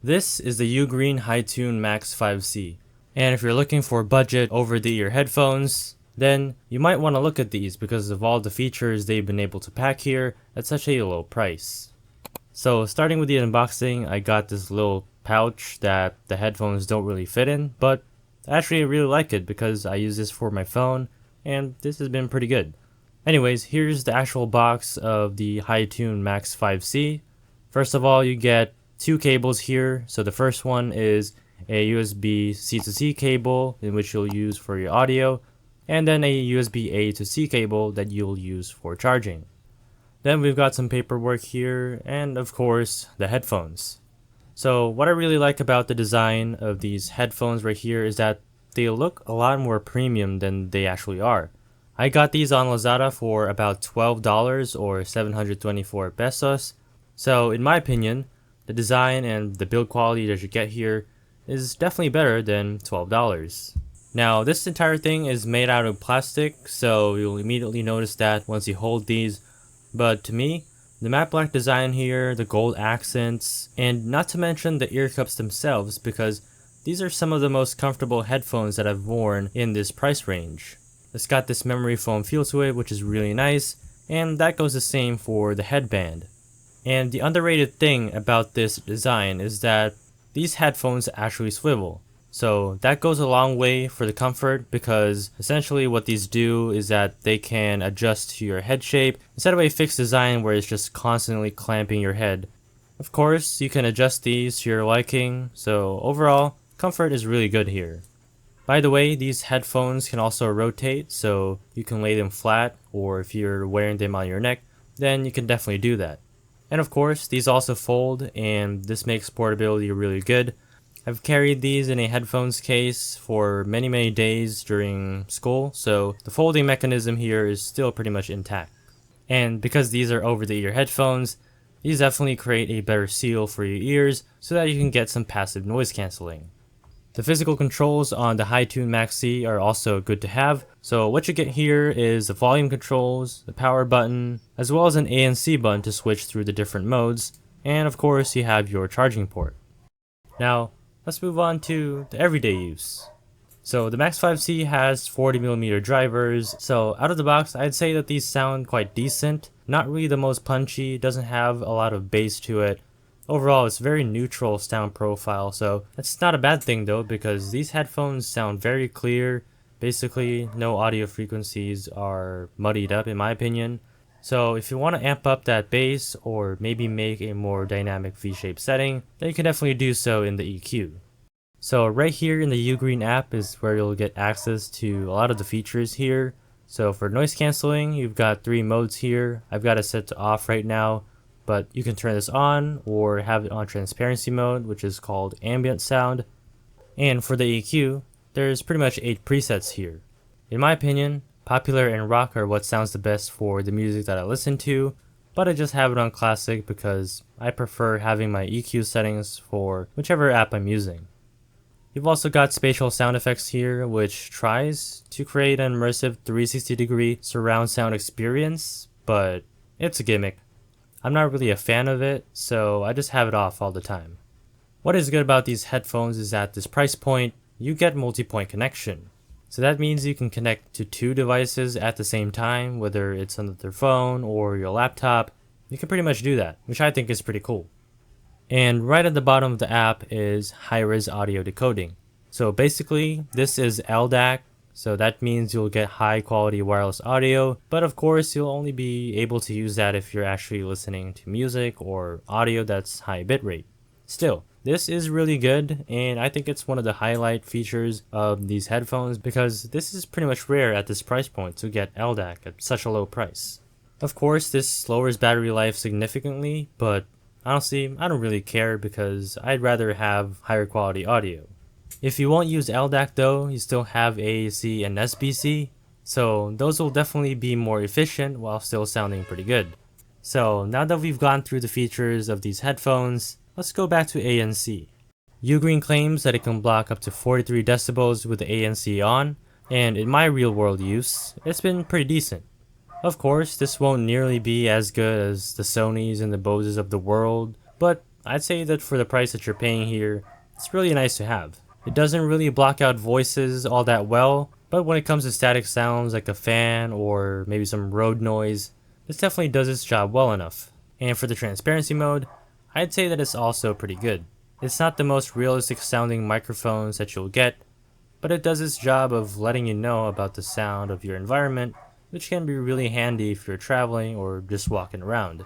This is the UGREEN HiTune Max5c, and if you're looking for budget over-the-ear headphones, then you might want to look at these because of all the features they've been able to pack here at such a low price. So starting with the unboxing, I got this little pouch that the headphones don't really fit in, but actually I really like it because I use this for my phone and this has been pretty good. Anyways, here's the actual box of the HiTune Max5c. First of all, you get two cables here. So the first one is a USB C to C cable in which you'll use for your audio, and then a USB A to C cable that you'll use for charging. Then we've got some paperwork here, and of course the headphones. So what I really like about the design of these headphones right here is that they look a lot more premium than they actually are. I got these on Lazada for about $12 or 724 pesos. So in my opinion, the design and the build quality that you get here is definitely better than $12. Now this entire thing is made out of plastic, so you'll immediately notice that once you hold these. But to me, the matte black design here, the gold accents, and not to mention the ear cups themselves, because these are some of the most comfortable headphones that I've worn in this price range. It's got this memory foam feel to it, which is really nice, and that goes the same for the headband. And the underrated thing about this design is that these headphones actually swivel. So that goes a long way for the comfort, because essentially what these do is that they can adjust to your head shape instead of a fixed design where it's just constantly clamping your head. Of course, you can adjust these to your liking, so overall, comfort is really good here. By the way, these headphones can also rotate, so you can lay them flat, or if you're wearing them on your neck, then you can definitely do that. And of course, these also fold, and this makes portability really good. I've carried these in a headphones case for many days during school, so the folding mechanism here is still pretty much intact. And because these are over-the-ear headphones, these definitely create a better seal for your ears so that you can get some passive noise cancelling. The physical controls on the HiTune Max5c are also good to have. So what you get here is the volume controls, the power button, as well as an A and C button to switch through the different modes, and of course you have your charging port. Now let's move on to the everyday use. So the Max5c has 40mm drivers, so out of the box I'd say that these sound quite decent. Not really the most punchy, doesn't have a lot of bass to it. Overall, it's very neutral sound profile, so that's not a bad thing though, because these headphones sound very clear. Basically, no audio frequencies are muddied up in my opinion. So if you want to amp up that bass or maybe make a more dynamic V-shaped setting, then you can definitely do so in the EQ. So right here in the UGREEN app is where you'll get access to a lot of the features here. So for noise cancelling, you've got 3 modes here. I've got it set to off right now, but you can turn this on or have it on transparency mode, which is called ambient sound. And for the EQ, there's pretty much 8 presets here. In my opinion, popular and rock are what sounds the best for the music that I listen to, but I just have it on classic because I prefer having my EQ settings for whichever app I'm using. You've also got spatial sound effects here, which tries to create an immersive 360-degree surround sound experience, but it's a gimmick. I'm not really a fan of it, so I just have it off all the time. What is good about these headphones is at this price point, you get multi-point connection. So that means you can connect to 2 devices at the same time, whether it's on their phone or your laptop. You can pretty much do that, which I think is pretty cool. And right at the bottom of the app is high-res audio decoding. So basically, this is LDAC. So that means you'll get high quality wireless audio, but of course you'll only be able to use that if you're actually listening to music or audio that's high bitrate. Still, this is really good, and I think it's one of the highlight features of these headphones because this is pretty much rare at this price point to get LDAC at such a low price. Of course, this lowers battery life significantly, but honestly, I don't really care because I'd rather have higher quality audio. If you won't use LDAC though, you still have AAC and SBC, so those will definitely be more efficient while still sounding pretty good. So now that we've gone through the features of these headphones, let's go back to ANC. UGREEN claims that it can block up to 43 decibels with the ANC on, and in my real world use, it's been pretty decent. Of course, this won't nearly be as good as the Sonys and the Boses of the world, but I'd say that for the price that you're paying here, it's really nice to have. It doesn't really block out voices all that well, but when it comes to static sounds like a fan or maybe some road noise, this definitely does its job well enough. And for the transparency mode, I'd say that it's also pretty good. It's not the most realistic sounding microphones that you'll get, but it does its job of letting you know about the sound of your environment, which can be really handy if you're traveling or just walking around.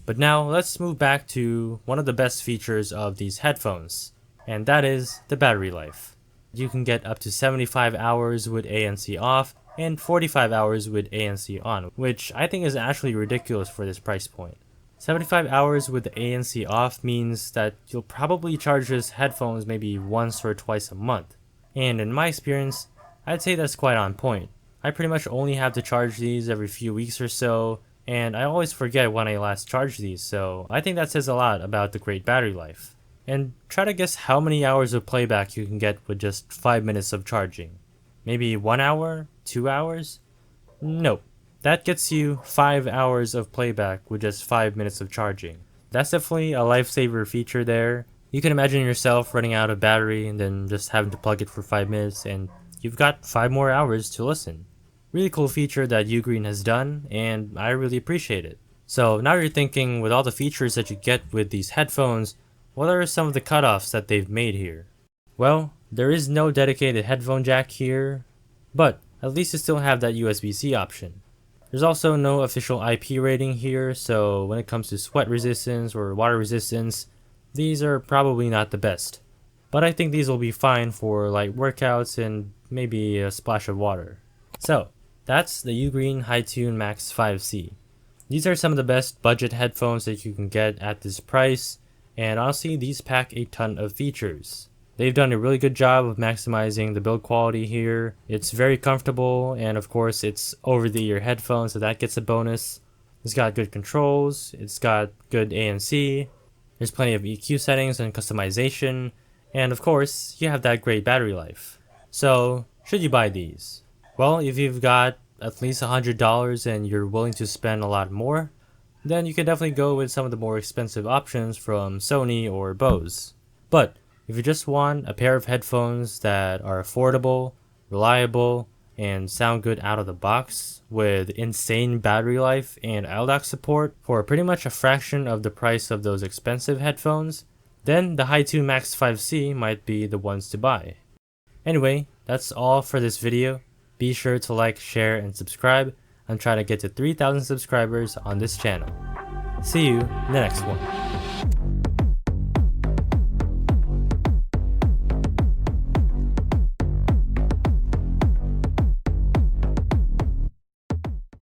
But now let's move back to one of the best features of these headphones, and that is the battery life. You can get up to 75 hours with ANC off and 45 hours with ANC on, which I think is actually ridiculous for this price point. 75 hours with the ANC off means that you'll probably charge this headphones maybe once or twice a month. And in my experience, I'd say that's quite on point. I pretty much only have to charge these every few weeks or so, and I always forget when I last charged these, so I think that says a lot about the great battery life. And try to guess how many hours of playback you can get with just 5 minutes of charging. Maybe 1 hour? 2 hours? Nope. That gets you 5 hours of playback with just 5 minutes of charging. That's definitely a lifesaver feature there. You can imagine yourself running out of battery and then just having to plug it for 5 minutes and you've got 5 more hours to listen. Really cool feature that UGREEN has done, and I really appreciate it. So now you're thinking, with all the features that you get with these headphones, what are some of the cutoffs that they've made here? Well, there is no dedicated headphone jack here, but at least you still have that USB-C option. There's also no official IP rating here, so when it comes to sweat resistance or water resistance, these are probably not the best. But I think these will be fine for light workouts and maybe a splash of water. So, that's the UGREEN HiTune Max5c. These are some of the best budget headphones that you can get at this price, and honestly these pack a ton of features. They've done a really good job of maximizing the build quality here. It's very comfortable, and of course it's over-the-ear headphones, so that gets a bonus. It's got good controls, it's got good ANC, there's plenty of EQ settings and customization, and of course you have that great battery life. So, should you buy these? Well, if you've got at least $100 and you're willing to spend a lot more, then you can definitely go with some of the more expensive options from Sony or Bose. But if you just want a pair of headphones that are affordable, reliable, and sound good out of the box with insane battery life and LDAC support for pretty much a fraction of the price of those expensive headphones, then the HiTune Max5c might be the ones to buy. Anyway, that's all for this video. Be sure to like, share, and subscribe. I'm trying to get to 3,000 subscribers on this channel. See you in the next one.